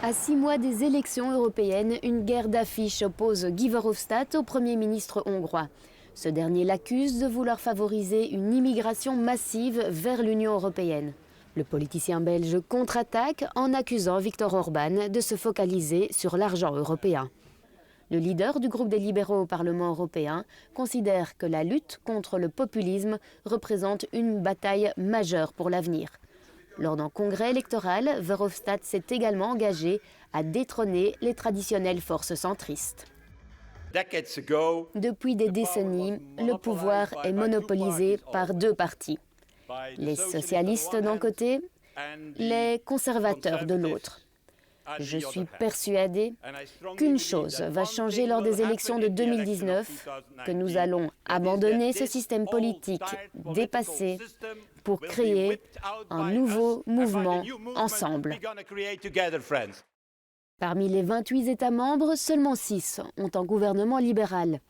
À 6 mois des élections européennes, une guerre d'affiches oppose Guy Verhofstadt au Premier ministre hongrois. Ce dernier l'accuse de vouloir favoriser une immigration massive vers l'Union européenne. Le politicien belge contre-attaque en accusant Viktor Orban de se focaliser sur l'argent européen. Le leader du groupe des libéraux au Parlement européen considère que la lutte contre le populisme représente une bataille majeure pour l'avenir. Lors d'un congrès électoral, Verhofstadt s'est également engagé à détrôner les traditionnelles forces centristes. Depuis des décennies, le pouvoir est monopolisé par deux partis. Les socialistes d'un côté, les conservateurs de l'autre. Je suis persuadé qu'une chose va changer lors des élections de 2019, que nous allons abandonner ce système politique dépassé pour créer un nouveau mouvement ensemble. Parmi les 28 États membres, seulement 6 ont un gouvernement libéral.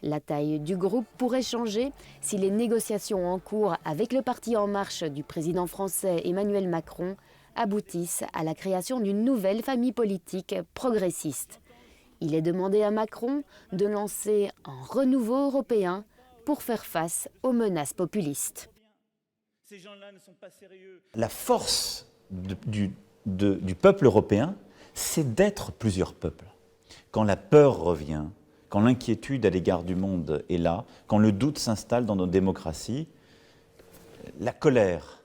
La taille du groupe pourrait changer si les négociations en cours avec le parti En Marche du président français Emmanuel Macron aboutissent à la création d'une nouvelle famille politique progressiste. Il est demandé à Macron de lancer un renouveau européen pour faire face aux menaces populistes. La force du peuple européen, c'est d'être plusieurs peuples. Quand la peur revient, quand l'inquiétude à l'égard du monde est là, quand le doute s'installe dans nos démocraties, la colère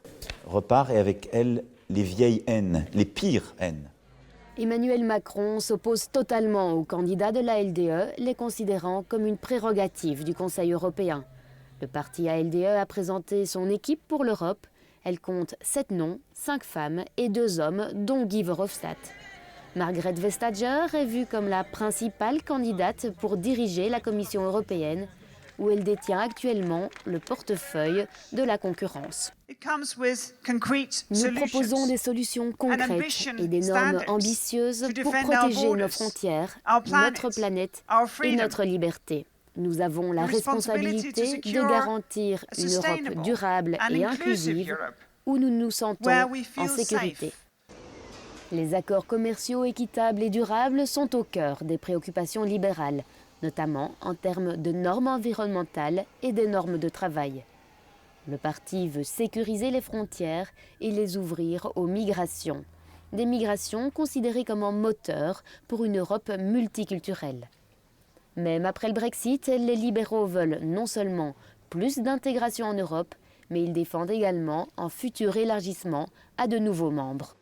repart et avec elle les vieilles haines, les pires haines. Emmanuel Macron s'oppose totalement aux candidats de la LDE, les considérant comme une prérogative du Conseil européen. Le parti ALDE a présenté son équipe pour l'Europe. Elle compte 7 noms, 5 femmes et 2 hommes, dont Guy Verhofstadt. Margrethe Vestager est vue comme la principale candidate pour diriger la Commission européenne, où elle détient actuellement le portefeuille de la concurrence. Nous proposons des solutions concrètes et des normes ambitieuses pour protéger nos frontières, notre planète et notre liberté. Nous avons la responsabilité de garantir une Europe durable et inclusive où nous nous sentons en sécurité. Les accords commerciaux équitables et durables sont au cœur des préoccupations libérales, notamment en termes de normes environnementales et des normes de travail. Le parti veut sécuriser les frontières et les ouvrir aux migrations. Des migrations considérées comme un moteur pour une Europe multiculturelle. Même après le Brexit, les libéraux veulent non seulement plus d'intégration en Europe, mais ils défendent également un futur élargissement à de nouveaux membres.